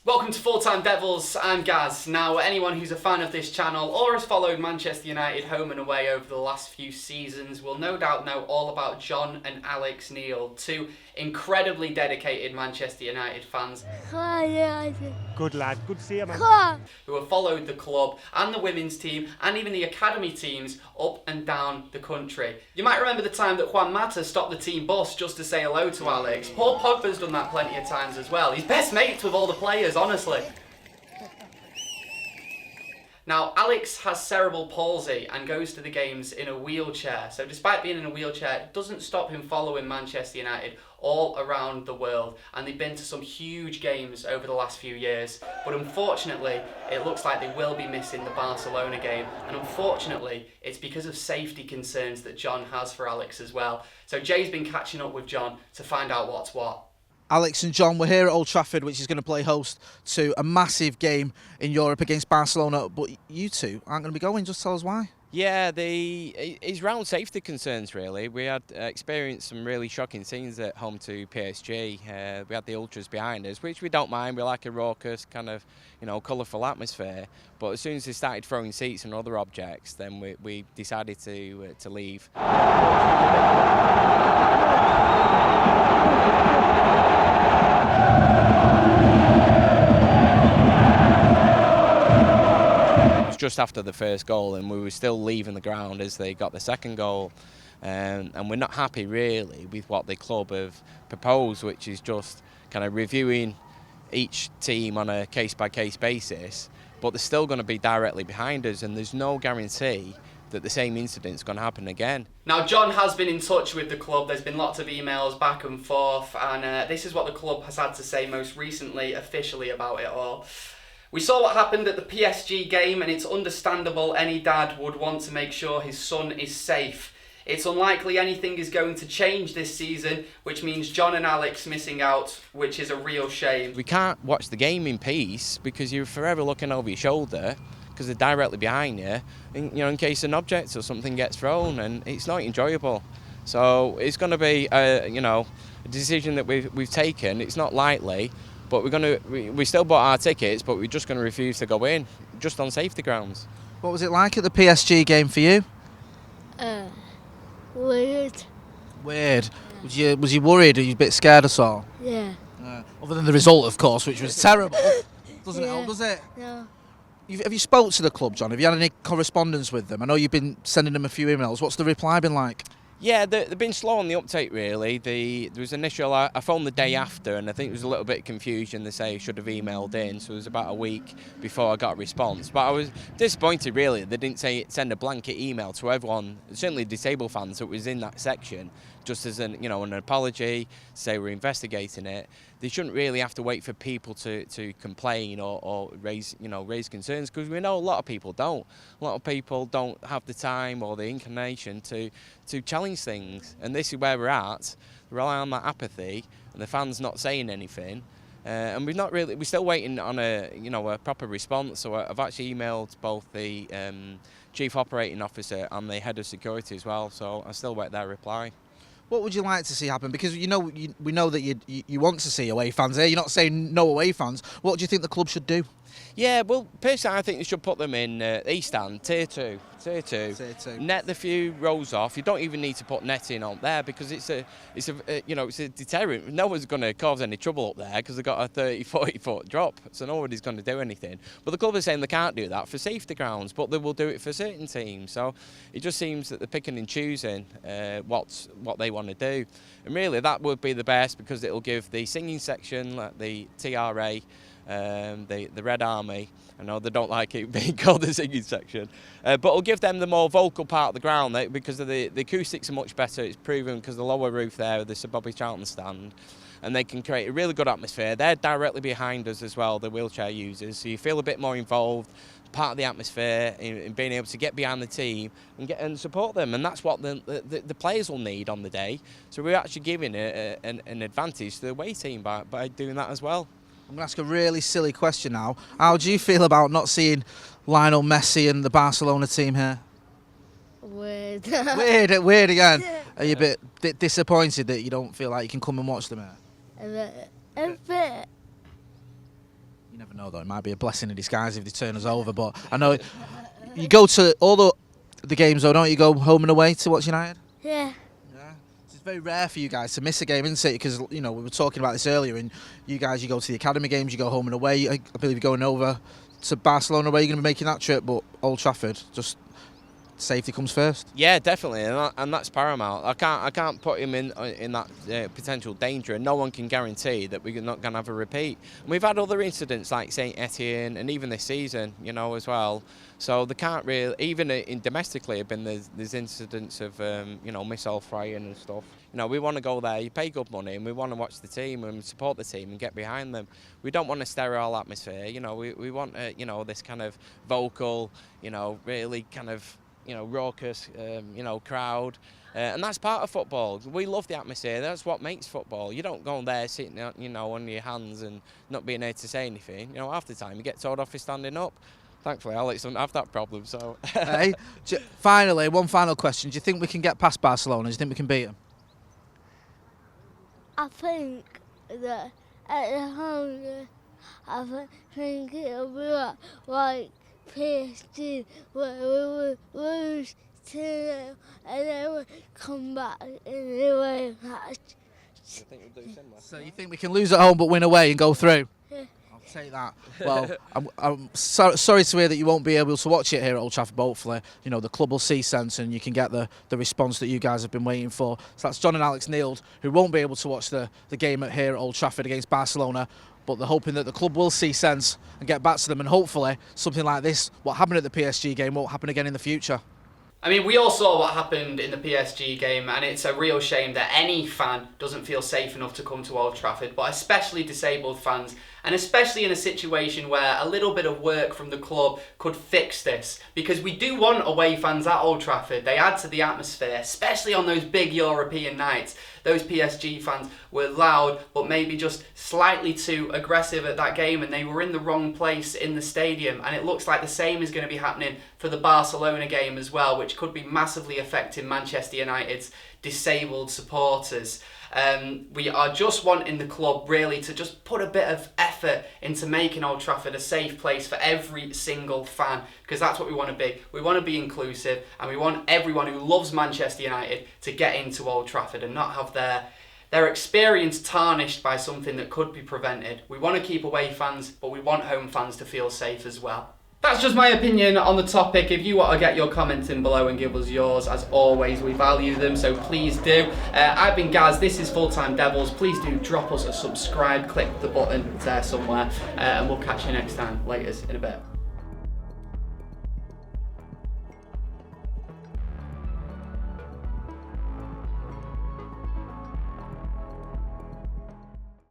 Welcome to Full Time Devils, I'm Gaz. Now, anyone who's a fan of this channel or has followed Manchester United home and away over the last few seasons will no doubt know all about Jon and Alex Nield, two incredibly dedicated Manchester United fans. Good lad, good to see you, man. Who have followed the club and the women's team and even the academy teams up and down the country. You might remember the time that Juan Mata stopped the team bus just to say hello to Alex. Paul Pogba's done that plenty of times as well. He's best mates with all the players, honestly. Now, Alex has cerebral palsy and goes to the games in a wheelchair. So despite being in a wheelchair, it doesn't stop him following Manchester United all around the world. And they've been to some huge games over the last few years. But unfortunately, it looks like they will be missing the Barcelona game. And unfortunately, it's because of safety concerns that Jon has for Alex as well. So Jay's been catching up with Jon to find out what's what. Alex and Jon, we're here at Old Trafford, which is going to play host to a massive game in Europe against Barcelona. But you two aren't going to be going. Just tell us why. Yeah, it's round safety concerns really. We had experienced some really shocking scenes at home to PSG. We had the ultras behind us, which we don't mind. We like a raucous kind of, colourful atmosphere. But as soon as they started throwing seats and other objects, then we decided to leave. Just after the first goal, and we were still leaving the ground as they got the second goal, and we're not happy really with what the club have proposed, which is just kind of reviewing each team on a case-by-case basis, but they're still going to be directly behind us, and there's no guarantee that the same incident's going to happen again. Now, Jon has been in touch with the club. There's been lots of emails back and forth, and this is what the club has had to say most recently officially about it all. We saw what happened at the PSG game, and it's understandable any dad would want to make sure his son is safe. It's unlikely anything is going to change this season, which means Jon and Alex missing out, which is a real shame. We can't watch the game in peace because you're forever looking over your shoulder because they're directly behind you, in case an object or something gets thrown, and it's not enjoyable. So it's going to be, a decision that we've taken. It's not lightly. But we still bought our tickets, but we're just going to refuse to go in, just on safety grounds. What was it like at the PSG game for you? Weird. Weird. Was you worried? Are you a bit scared or so? Yeah. Other than the result, of course, which was terrible. Doesn't it help, does it? No. Have you spoke to the club, Jon? Have you had any correspondence with them? I know you've been sending them a few emails. What's the reply been like? Yeah, they've been slow on the uptake really. There was initial, I phoned the day after, and I think there was a little bit of confusion. They say I should have emailed in, so it was about a week before I got a response. But I was disappointed really. They didn't send a blanket email to everyone, certainly disabled fans that was in that section, just as an apology, say we're investigating it. They shouldn't really have to wait for people to complain or raise concerns, because we know a lot of people don't. A lot of people don't have the time or the inclination to challenge things, and this is where we're at. Rely on that apathy and the fans not saying anything, and we're still waiting on a proper response. So I've actually emailed both the chief operating officer and the head of security as well. So I still wait their reply. What would you like to see happen? Because we know that you want to see away fans here. You're not saying no away fans. What do you think the club should do? Yeah, well, personally, I think they should put them in East Stand, Tier 2. Net the few rows off. You don't even need to put netting on there because it's a deterrent. No one's going to cause any trouble up there because they've got a 30-40 foot drop, so nobody's going to do anything. But the club is saying they can't do that for safety grounds, but they will do it for certain teams. So it just seems that they're picking and choosing what they want to do, and really that would be the best because it will give the singing section, like the TRA. The Red Army, I know they don't like it being called the singing section, but it'll give them the more vocal part of the ground because the acoustics are much better. It's proven because the lower roof there, the Sir Bobby Charlton stand, and they can create a really good atmosphere. They're directly behind us as well, the wheelchair users, so you feel a bit more involved, part of the atmosphere in being able to get behind the team and support them, and that's what the players will need on the day. So we're actually giving an advantage to the away team by doing that as well. I'm going to ask a really silly question now. How do you feel about not seeing Lionel Messi and the Barcelona team here? Weird. Weird again. Are you a bit disappointed that you don't feel like you can come and watch them here? A bit. You never know though, it might be a blessing in disguise if they turn us over, but I know you go to all the games though, don't you? Go home and away to watch United? Yeah. Yeah. It's very rare for you guys to miss a game, isn't it? Because, you know, we were talking about this earlier, and you guys, you go to the academy games, you go home and away. I believe you're going over to Barcelona, where you're going to be making that trip, but Old Trafford, just safety comes first. Yeah, definitely, and that's paramount. I can't put him in that potential danger, and no one can guarantee that we're not going to have a repeat. And we've had other incidents like St Etienne, and even this season, you know, as well. So they can't really, even in domestically, have been there's incidents of you know, missile firing and stuff. You know, we want to go there. You pay good money, and we want to watch the team and support the team and get behind them. We don't want a sterile atmosphere. You know, we want you know, this kind of vocal, you know, really kind of, you know, raucous, you know, crowd, and that's part of football. We love the atmosphere. That's what makes football. You don't go there sitting, you know, on your hands and not being able to say anything. You know, half the time you get told off for standing up. Thankfully, Alex doesn't have that problem. So, Hey, finally, one final question: do you think we can get past Barcelona? Do you think we can beat them? I think that at the home, I think it'll be like PSG, where we will lose 2-0 and then we'll come back in the away match. I think we'll do similar. So you think we can lose at home but win away and go through? Yeah. I'll take that. Well, I'm sorry to hear that you won't be able to watch it here at Old Trafford, but hopefully, you know, the club will see sense and you can get the response that you guys have been waiting for. So that's Jon and Alex Nield, who won't be able to watch the game here at Old Trafford against Barcelona, but they're hoping that the club will see sense and get back to them, and hopefully something like this, what happened at the PSG game, won't happen again in the future. I mean, we all saw what happened in the PSG game, and it's a real shame that any fan doesn't feel safe enough to come to Old Trafford, but especially disabled fans, and especially in a situation where a little bit of work from the club could fix this, because we do want away fans at Old Trafford. They add to the atmosphere, especially on those big European nights. Those PSG fans were loud, but maybe just slightly too aggressive at that game, and they were in the wrong place in the stadium. And it looks like the same is going to be happening for the Barcelona game as well, which could be massively affecting Manchester United's disabled supporters. We are just wanting the club really to just put a bit of effort into making Old Trafford a safe place for every single fan, because that's what we want to be. We want to be inclusive, and we want everyone who loves Manchester United to get into Old Trafford and not have their experience tarnished by something that could be prevented. We want to keep away fans, but we want home fans to feel safe as well. That's just my opinion on the topic. If you want to get your comments in below and give us yours, as always, we value them, so please do. I've been Gaz, this is Full Time Devils. Please do drop us a subscribe, click the button there somewhere, and we'll catch you next time. Laters in a bit.